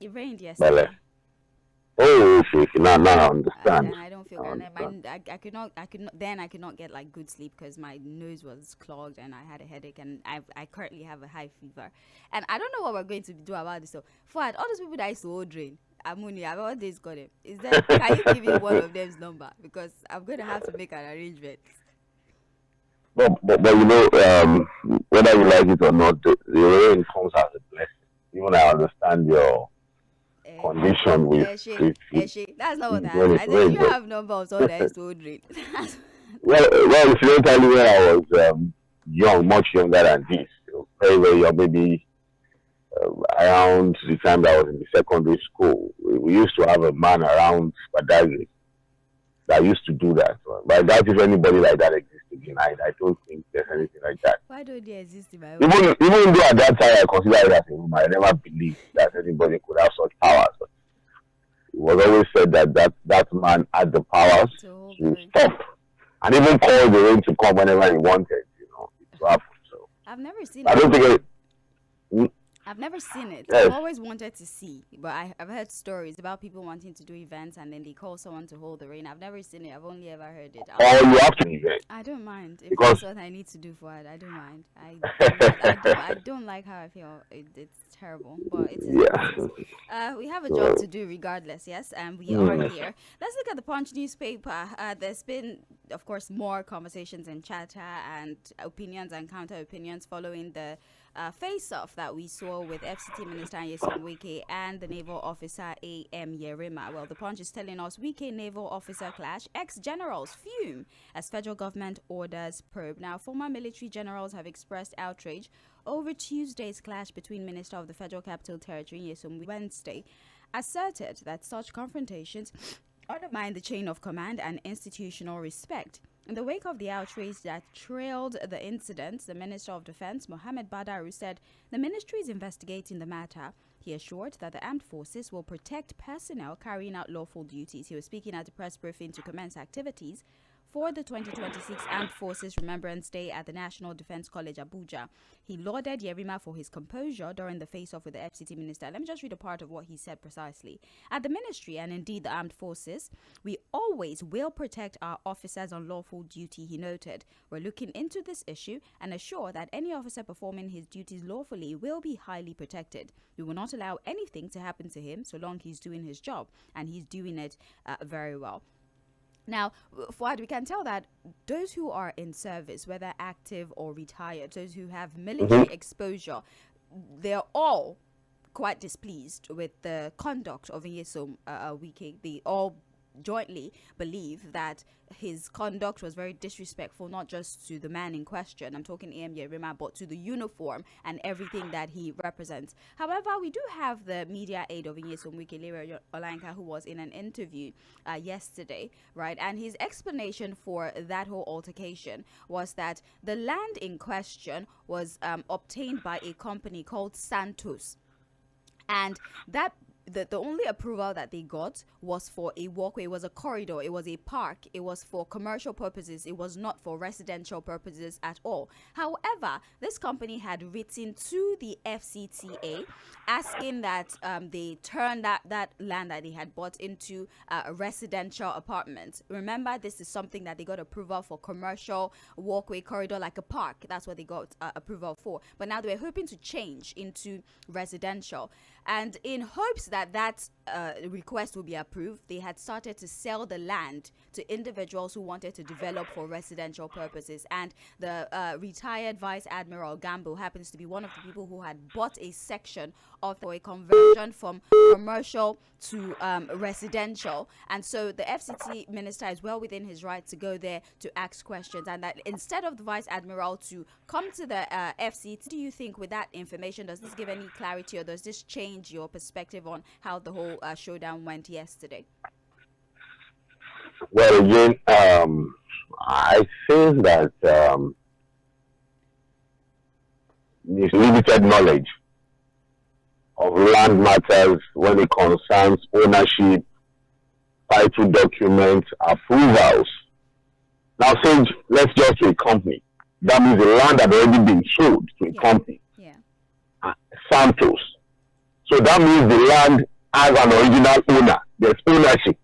It rained Well, yesterday. oh, okay, now I understand. And I don't feel I good. understand. I could not get like good sleep because my nose was clogged and I had a headache, and I currently have a high fever, and I don't know what we're going to do about this. So, for all those people that used to drain ammonia, I've always got it. Is that can you give me one of them's number, because I'm going to have to make an arrangement. But whether you like it or not, the rain comes as a blessing. Even I understand your condition That's not what I when asked. it I said, do rains. you have number of someone that used to drain? Well, if you don't tell me when I was young, much younger than this, very, very young, maybe around the time that I was in the secondary school, we used to have a man around Badagry that used to do that. But I doubt if anybody like that exists again. I don't think there's anything like that. Why don't they exist in my own? Even though at that time I consider it as a woman, I never believed that anybody could have such powers. But it was always said that man had the powers to stop and even call the rain to come whenever he wanted. It to happen. So I've never seen I don't think it. I've never seen it. Yes. I've always wanted to see, but I've heard stories about people wanting to do events and then they call someone to hold the rain. I've never seen it. I've only ever heard it. Or you have to event. I don't mind. If Because- that's what I need to do for it, I don't mind. I don't like how I feel. It's terrible, but it's Yeah. we have a job to do regardless, yes, and we are here. Let's look at the Punch newspaper. There's been, of course, more conversations and chatter and opinions and counter opinions following the face-off that we saw with FCT Minister Wike and the naval officer A.M. Yerima. Well, the Punch is telling us Wike naval officer clash, ex-generals fume as federal government orders probe. Now, former military generals have expressed outrage over Tuesday's clash between Minister of the Federal Capital Territory Nyesom Wednesday, asserted that such confrontations undermine the chain of command and institutional respect. In the wake of the outrage that trailed the incident, the Minister of Defense, Mohammed Badaru, said the ministry is investigating the matter. He assured that the armed forces will protect personnel carrying out lawful duties. He was speaking at a press briefing to commence activities for the 2026 Armed Forces Remembrance Day at the National Defense College, Abuja. He lauded Yerima for his composure during the face-off with the FCT minister. Let me just read a part of what he said precisely. At the ministry and indeed the armed forces, we always will protect our officers on lawful duty, he noted. We're looking into this issue and assure that any officer performing his duties lawfully will be highly protected. We will not allow anything to happen to him so long he's doing his job, and he's doing it very well. Now, Fuad, we can tell that those who are in service, whether active or retired, those who have military exposure, they're all quite displeased with the conduct of Nyesom Wike. They all jointly believe that his conduct was very disrespectful, not just to the man in question, I'm talking A.M. Yerima, but to the uniform and everything that he represents. However, we do have the media aide of Nyesom Wike, Lira Olanka, who was in an interview yesterday, right? And his explanation for that whole altercation was that the land in question was obtained by a company called Santos, and that the only approval that they got was for a walkway. It was a corridor, it was a park, it was for commercial purposes, it was not for residential purposes at all. However, this company had written to the FCTA asking that they turn that land that they had bought into residential apartments. Remember, this is something that they got approval for, commercial walkway corridor, like a park. That's what they got approval for. But now they were hoping to change into residential. And in hopes that request will be approved, they had started to sell the land to individuals who wanted to develop for residential purposes. And the retired Vice Admiral Gamble happens to be one of the people who had bought a section of for a conversion from commercial to residential. And so the FCT minister is well within his right to go there to ask questions. And that instead of the Vice Admiral to come to the FCT, do you think with that information, does this give any clarity, or does this change your perspective on how the whole showdown went yesterday? Well, again, I think that there's limited knowledge of land matters when it concerns ownership, title documents, approvals. Now, say, let's just say a company. That means the land had already been sold to a company, Santos. So that means the land as an original owner. There's ownership.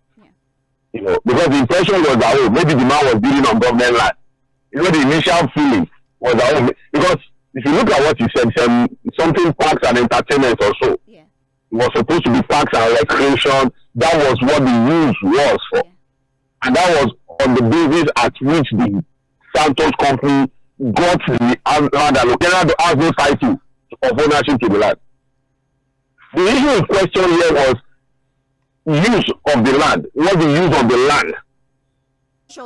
You know, because the impression was that, oh, maybe the man was building on government land. You know, the initial feeling was that, oh, because if you look at what you said, something parks and entertainment or so. Yeah. It was supposed to be parks and recreation. That was what the use was for. Yeah. And that was on the basis at which the Santos company got the land allocated to have no title of ownership to the land. The issue in question here was use of the land. What the use of the land?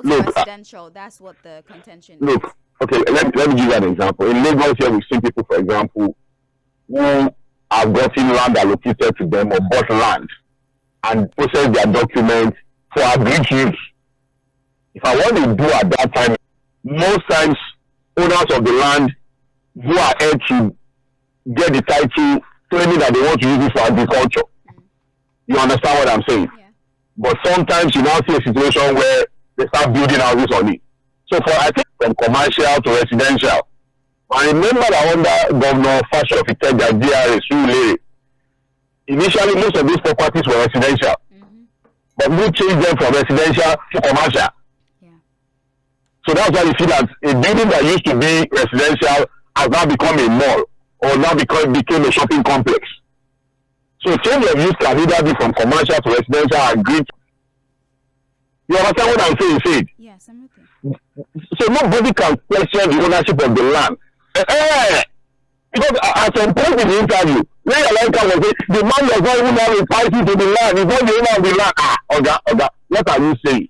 Look, residential, that's what the contention is. Look, okay, let me give you an example. In Lagos here, we've seen people, for example, who have gotten land allocated to them or bought land and processed their documents for agreed use. If I want to do at that time, most times owners of the land who are ahead to get the title claiming that they want to use it for agriculture. You understand what I'm saying? Yeah. But sometimes you now see a situation where they start building houses on it. So I think from commercial to residential, I remember that under Governor Fᴏᴜᴏ 𝐒𝐴₃, initially most of these properties were residential. But we changed them from residential to commercial. Yeah. So that's why you see that a building that used to be residential has now become a mall or now became a shopping complex. So change of use can either be from commercial to residential and grid. You understand what I'm saying, Sid? Yes, I'm okay. So nobody can question the ownership of the land. Because at some point in the interview, Leonardo was saying, the man does not even have a title to the land. He's not the owner of the land. Oga, what are you saying?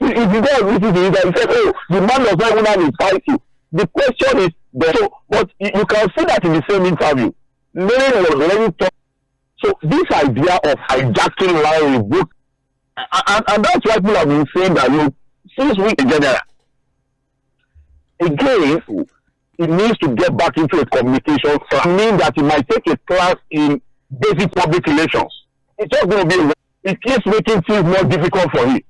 If you go and listen to it, and say, oh, the man does not even have a title. The question is, but you can see that in the same interview. Lenin was letting talk. So this idea of hijacking land book, and that's why people have been saying that, look, since we in general, again, it needs to get back into a communication. So I mean that it might take a class in basic public relations. It's just going to be, it keeps making things more difficult for him.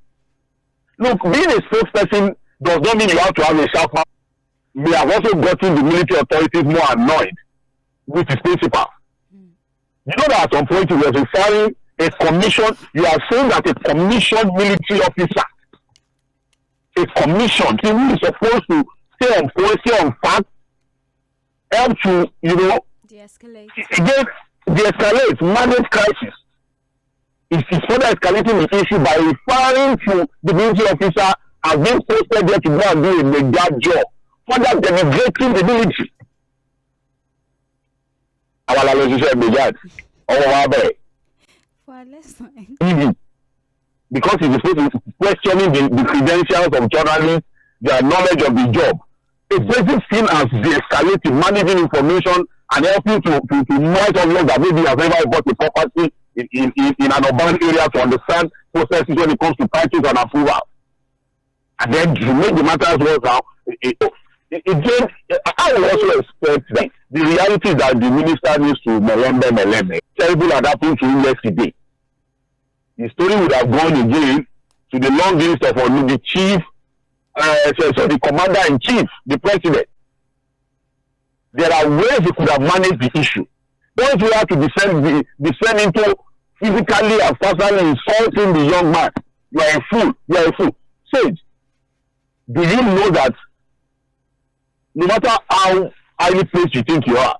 Look, being a spokesperson does not mean you have to have a sharp mouth. We have also gotten the military authorities more annoyed with his principal. You know that at some point you were referring a commission, you are saying that a commissioned military officer, a commission, who is supposed to stay on point, stay on fact, help to, de-escalate. Again, de-escalate, manage crisis. It is further escalating the issue by referring to the military officer as being posted there to go and do a mega job, further denigrating the military. Our relationship began. Because it is supposed to be questioning the credentials of journalists, their knowledge of the job. A basic thing as de-escalating, managing information, and helping to noise of that maybe has never bought a property in an urban area to understand processes when it comes to titles and approval. And then to make the matters worse now, again, I would also expect that the reality is that the minister needs to melembe. Terrible that happened to him yesterday. The story would have gone again to the long list of the chief, the commander-in-chief, the president. There are ways he could have managed the issue. Once you have to descend into physically and personally insulting the young man, you are a fool. You are a fool. Sage, do you know that no matter how highly placed you think you are,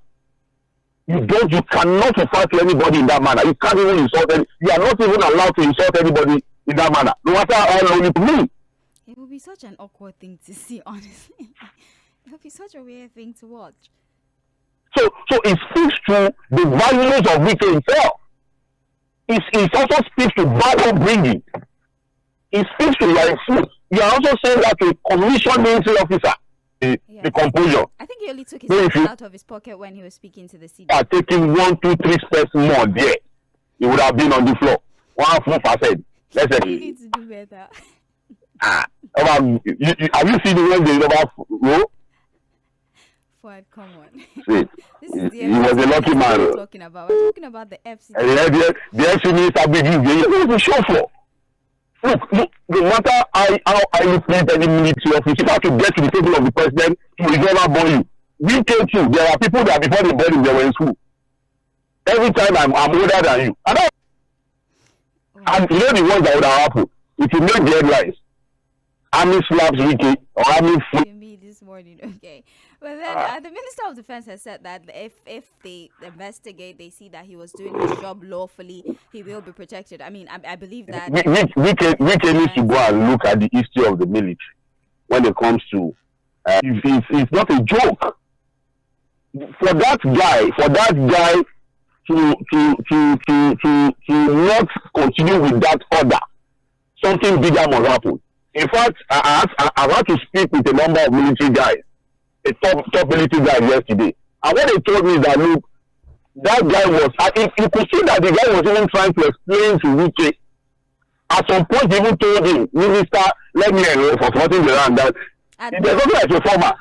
you cannot refer to anybody in that manner. You can't even insult any. You are not even allowed to insult anybody in that manner. No matter how lonely to me. It would be such an awkward thing to see, honestly. It would be such a weird thing to watch. So it speaks to the values of Wike himself. It also speaks to value bringing. It speaks to your food. You are also saying that to a commissioned military officer. The composure. I think he only took his hands out of his pocket when he was speaking to the CD. Taking 1, 2, 3 steps more there, he would have been on the floor. 1%. Let's say. You need to do better. Have you seen the way they row? Ford, come on. Wait, This is the he was a lucky man. we're talking about. We're talking about the FCC. The FC minister begging you. What is the show for? Look, no matter how highly placed any military officer, you have to get to the table of the president to resolve born you. We came to, there are people that before they born him, they were in school. Every time I'm older than you. And you know the ones that would have happened. If you make the headlines, Army slaps Wike or Army me this morning, okay. But then the Minister of Defense has said that if they investigate, they see that he was doing his job lawfully, he will be protected. I mean, I believe that Wike needs to go and look at the history of the military when it comes to it's not a joke for that guy to not continue with that order. Something bigger must happen. In fact, I've had to speak with a number of military guys, a top military guys yesterday. And what they told me is that, look, that guy was, I think you could see that the guy was even trying to explain to Wike. At some point, he even told him, Minister, let me know for something around that. There's nothing like a former.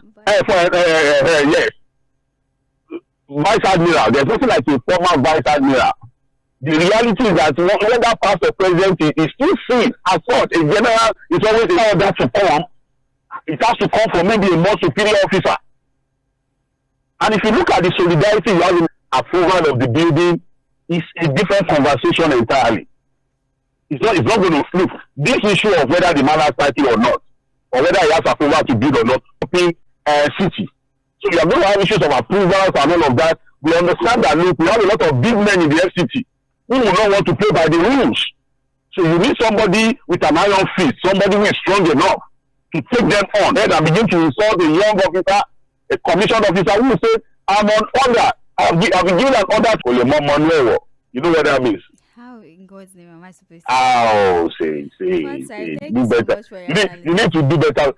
Yes. Vice Admiral. There's nothing like a former Vice Admiral. The reality is that when that past the president is still seen as such, a general is always allowed that to come. It has to come from maybe a more superior officer. And if you look at the solidarity you have in approval of the building, it's a different conversation entirely. It's not going to look this issue of whether the man has title or not, or whether he has approval to build or not, city. So you are going to have issues of approvals and all of that. We understand that, look, we have a lot of big men in the FCT who will not want to play by the rules. So you need somebody with an iron fist, somebody who is strong enough to take them on. Then I begin to insult a young officer, a commissioned officer who will say, I'm on order. I've been given an order to 괰ᴜᴜ. You know what that means? How in God's name am I supposed to? Oh, say. Do better. You need to do better.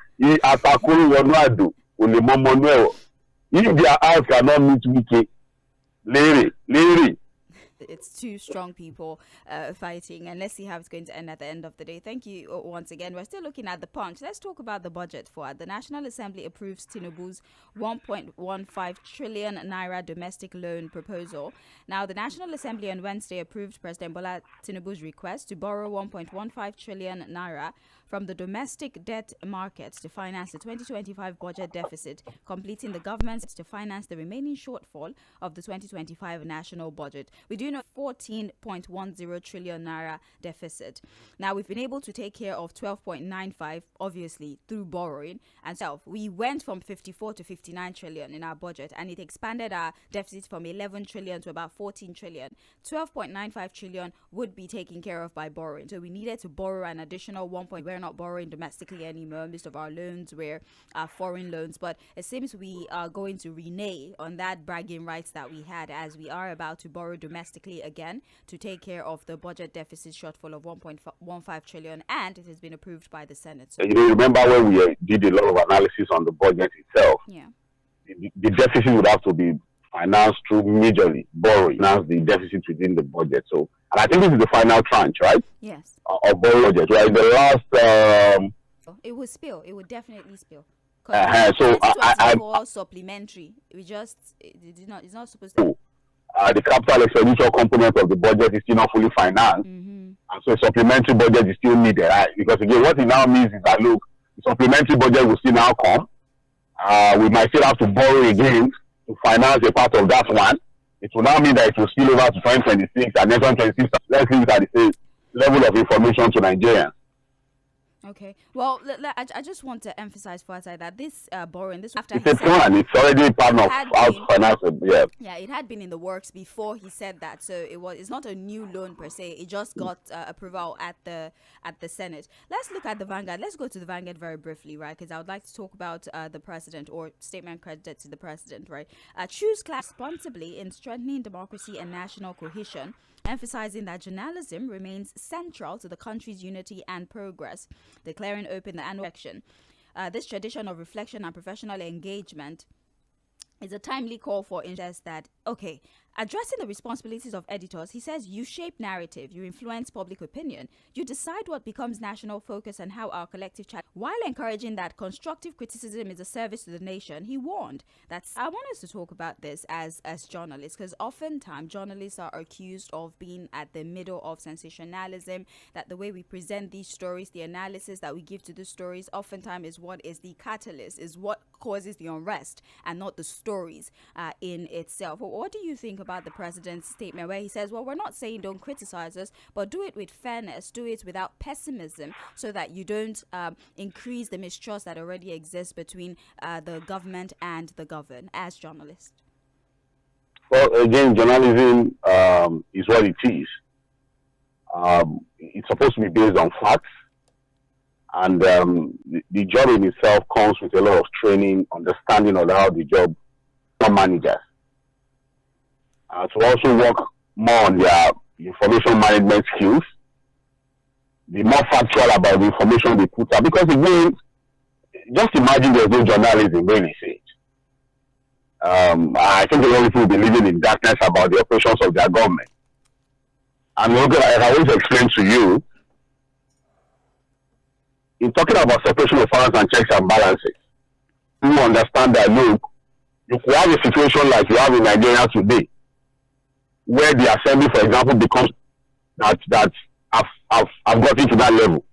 If their eyes cannot meet Wike, Lere. It's two strong people fighting, and let's see how it's going to end at the end of the day. Thank you once again. We're still looking at the punch. Let's talk about the budget. For the National Assembly approves Tinubu's 1.15 trillion naira domestic loan proposal. Now, the National Assembly on Wednesday approved President Bola Tinubu's request to borrow 1.15 trillion naira from the domestic debt market to finance the 2025 budget deficit, completing the government's to finance the remaining shortfall of the 2025 national budget. We do know 14.10 trillion naira deficit. Now, we've been able to take care of 12.95, obviously, through borrowing. And so we went from 54 to 59 trillion in our budget, and it expanded our deficit from 11 trillion to about 14 trillion. 12.95 trillion would be taken care of by borrowing. So we needed to borrow an additional 1. We're not borrowing domestically anymore. Most of our loans were foreign loans, but it seems we are going to renege on that bragging rights that we had, as we are about to borrow domestically again to take care of the budget deficit shortfall of 1.15 trillion, and it has been approved by the Senate. So, you remember when we did a lot of analysis on the budget itself? Yeah. The deficit would have to be financed through majorly borrowing, finance the deficit within the budget. So, and I think this is the final tranche, right? Yes. Of borrowing budget. Right, the last. It will spill. It would definitely spill. So I supplementary. It's not supposed to. The capital expenditure component of the budget is still not fully financed, and so a supplementary budget is still needed, right? Because again, what it now means is that, look, the supplementary budget will still now come. We might still have to borrow again to finance a part of that one. It will now mean that it will spill over to 2026, and then 2026, let's leave it at the same level of information to Nigerians. Okay. Well, I just want to emphasize for us that this borrowing, this after it's a plan. It's already part of how to finance it. Yeah. Yeah, it had been in the works before he said that, so it's not a new loan per se. It just got approval at the Senate. Let's look at the Vanguard. Let's go to the Vanguard very briefly, right? Because I would like to talk about the president, or statement credited to the president, right? Choose class responsibly in strengthening democracy and national cohesion, emphasizing that journalism remains central to the country's unity and progress, declaring open the annual election. This tradition of reflection and professional engagement is a timely call for interest that, okay, addressing the responsibilities of editors, he says, you shape narrative, you influence public opinion, you decide what becomes national focus and how our collective chat. While encouraging that constructive criticism is a service to the nation, he warned that I want us to talk about this as journalists, because oftentimes journalists are accused of being at the middle of sensationalism, that the way we present these stories, the analysis that we give to the stories, oftentimes is what is the catalyst, is what causes the unrest, and not the stories in itself. What do you think about about the president's statement where he says, well, we're not saying don't criticize us, but do it with fairness, do it without pessimism so that you don't increase the mistrust that already exists between the government and the governed as journalists? Well, again, journalism is what it is. It's supposed to be based on facts. And the job in itself comes with a lot of training, understanding of how the job managers. To also work more on their information management skills, be more factual about the information they put out. Because again, just imagine there's no journalism, really say. I think a lot of people will be living in darkness about the operations of their government. And look, as I always explain to you, in talking about separation of powers and checks and balances, you understand that, look, you could have a situation like you have in Nigeria today, where the assembly, for example, becomes that I've gotten to that level.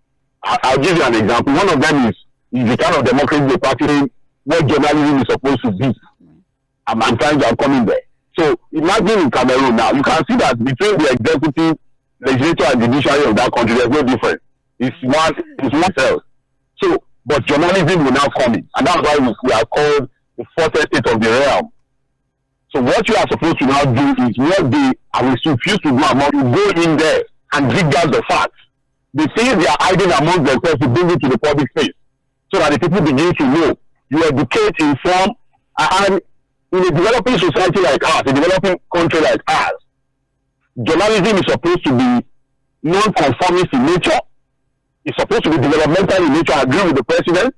I'll give you an example. One of them is the kind of democracy they're practicing, where journalism is supposed to be. I'm trying to come in there. So imagine in Cameroon now, you can see that between the executive, legislature, and judiciary of that country, there's no difference. It's one else. So, but journalism will now come in, and that's why we are called the fourth estate of the realm. So what you are supposed to now do is what they refuse to do among you, go in there and dig out the facts. The things they are hiding among themselves to bring it to the public space, so that the people begin to know. You educate, inform, and in a developing society like ours, a developing country like ours, journalism is supposed to be non-conformist in nature. It's supposed to be developmental in nature. I agree with the president,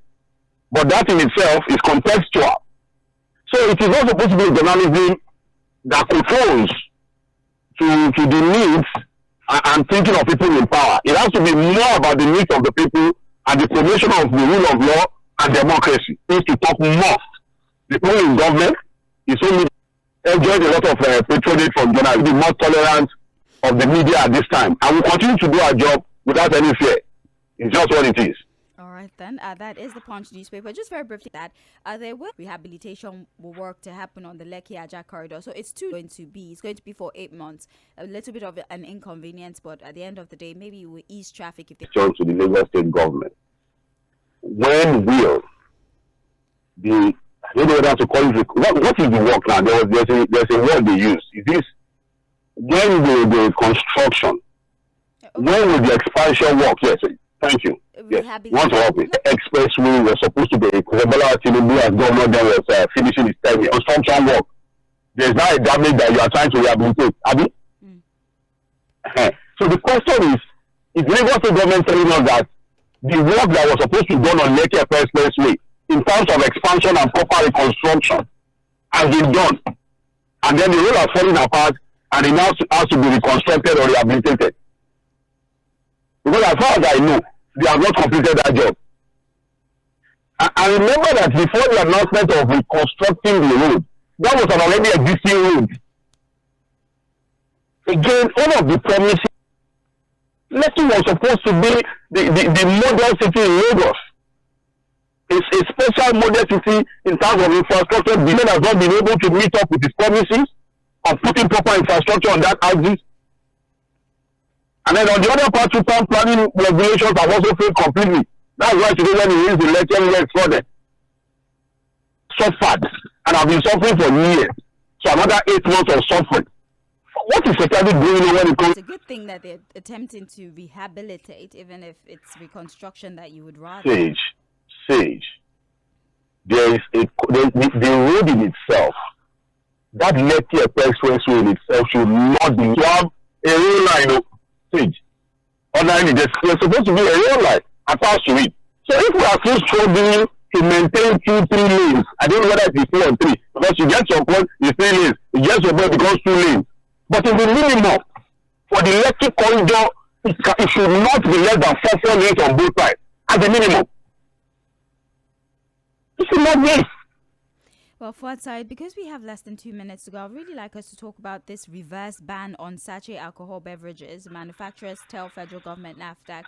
but that in itself is contextual. So it is not supposed to be a journalism that controls to the needs and thinking of people in power. It has to be more about the needs of the people and the promotion of the rule of law and democracy. It needs to talk more. The people in government is only enjoying a lot of patronage from journalists, be more tolerant of the media at this time. And we continue to do our job without any fear. It's just what it is. All right, then. That is the Punch newspaper. Just very briefly, that there will rehabilitation will work to happen on the Lekki-Ajah corridor. So it's going to be for 8 months. A little bit of an inconvenience, but at the end of the day, maybe it will ease traffic. If they to the Lagos State government, when will the, I don't know whether to call it, what is the work now? There's a word they use. Is this, when will the construction, when will the expansion work? Yes, thank you. Yes, want to help me. Expressway was supposed to be, Tİğᴜ as governor then was finishing his tenure. Construction work. There's now a damage that you are trying to rehabilitate. Abi? So the question is Lagos State government telling us that the work that was supposed to be done on Lekki Expressway in terms of expansion and proper reconstruction has been done, and then the road has fallen apart and it now has to be reconstructed or rehabilitated? Because as far as I know, they have not completed that job. I remember that before the announcement of reconstructing the road, that was an already existing road. Again, all of the promises, Lekki was supposed to be the model city in Lagos. It's a special model city in terms of infrastructure. The man has not been able to meet up with his promises of putting proper infrastructure on that axis. And then on the other part, town planning regulations have also failed completely. That's why today when he is the lecture further, suffered, and have been suffering for years. So another 8 months of suffering. What is exactly going on when it comes? It's a good thing that they're attempting to rehabilitate, even if it's reconstruction that you would rather. Sage. There is the road in itself. That Lekki Expressway in itself should not be to have a rail line. Sage. Ordinarily, there's supposed to be a rail line attached to it. So if we are still struggling to maintain 2-3 lanes, I don't know whether it is 2 or 3, because you get your point, it's 3 lanes. You get your point, it becomes 2 lanes. But in the minimum, for the Lekki corridor, it should not be less than 4 lanes on both sides, at the minimum. It should not be. Well, Fouad, because we have less than 2 minutes to go, I'd really like us to talk about this reverse ban on sachet alcohol beverages. Manufacturers tell federal government NAFDAC.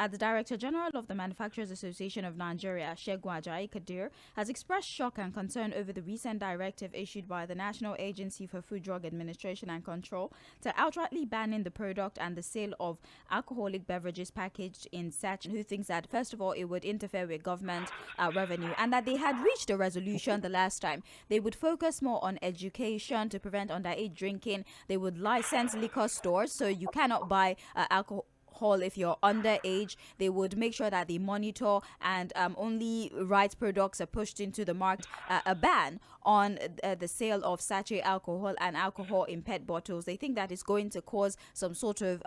The Director General of the Manufacturers Association of Nigeria, 𝐶𴏽, has expressed shock and concern over the recent directive issued by the National Agency for Food, Drug Administration and Control to outrightly banning the product and the sale of alcoholic beverages packaged in sachet, who thinks that, first of all, it would interfere with government revenue, and that they had reached a resolution the last time. They would focus more on education to prevent underage drinking. They would license liquor stores so you cannot buy alcohol if you're underage. They would make sure that they monitor and only right products are pushed into the market. A ban on the sale of sachet alcohol and alcohol in PET bottles. They think that is going to cause some sort of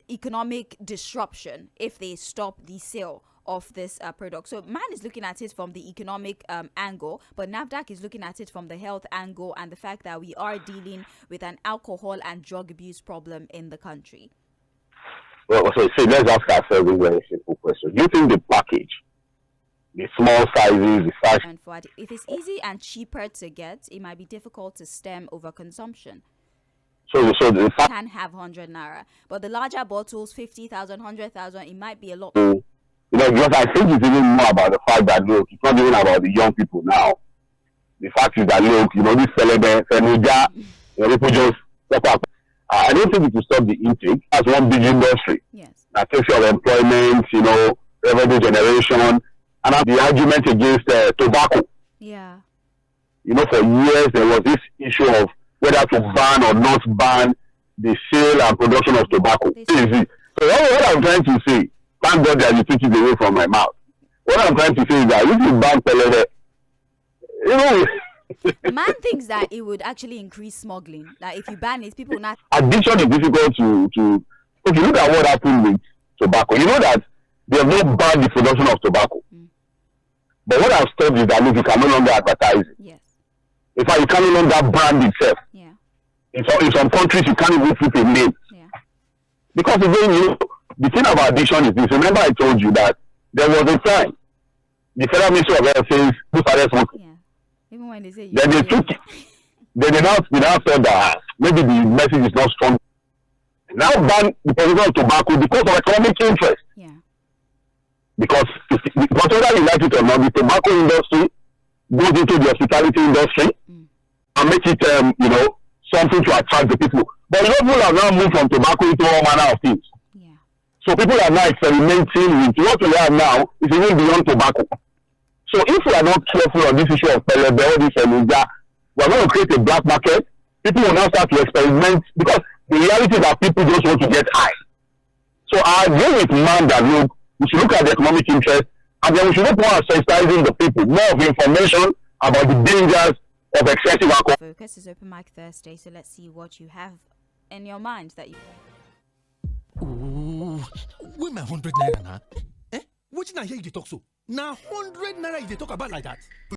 economic disruption if they stop the sale of this product. So man is looking at it from the economic angle, but NAFDAC is looking at it from the health angle and the fact that we are dealing with an alcohol and drug abuse problem in the country. Well, so let's ask ourselves a very simple question. Do you think the package, the small sizes, the size... And for if it's easy and cheaper to get, it might be difficult to stem overconsumption. So the can have 100 naira, but the larger bottles, 50,000, 100,000, it might be a lot. Because I think it's even more about the fact that, look, it's not even about the young people now. The fact is that, look, this 괰ᴜᴜ, people just step up. I don't think it will stop the intake. That's one big industry. Yes. That takes care of employment, revenue generation, and the argument against tobacco. Yeah. For years, there was this issue of whether to ban or not ban the sale and production of tobacco. So what I'm trying to say, thank God that you took it away from my mouth. What I'm trying to say is that if you ban 괰ᴜᴜ, man thinks that it would actually increase smuggling. Like if you ban it, people not. Addiction is difficult to. If you look at what happened with tobacco, you know that they have not banned the production of tobacco. But what I've stopped is that, look, you can no longer advertise it. Yes. In fact, you can no longer brand itself. Yeah. In some countries, you can't even put a name. Yeah. Because again, the thing about addiction is this. Remember, I told you that there was a time the Federal Ministry of Health says who started smoking. Yeah. Even when they say. Then they took it. Then they now thought that maybe the message is not strong. Now ban the production of tobacco because of economic interest. Yeah. Because whether you like it or not, the tobacco industry goes into the hospitality industry and make it, something to attract the people. But people have now moved from tobacco into all manner of things. Yeah. So people are now experimenting with what we have now is even beyond tobacco. So if we are not careful on this issue of 괰ᴜᴜ, we are going to create a black market. People will now start to experiment because the reality is that people just want to get high. So I agree with man that we should look at the economic interest and then we should look more at sensitizing the people, more of information about the dangers of excessive alcohol. Focus is open mic Thursday, so let's see what you have in your mind that you. Ooh, where my 100 naira now? What did I hear you talk so? Now 100 naira you talk about like that.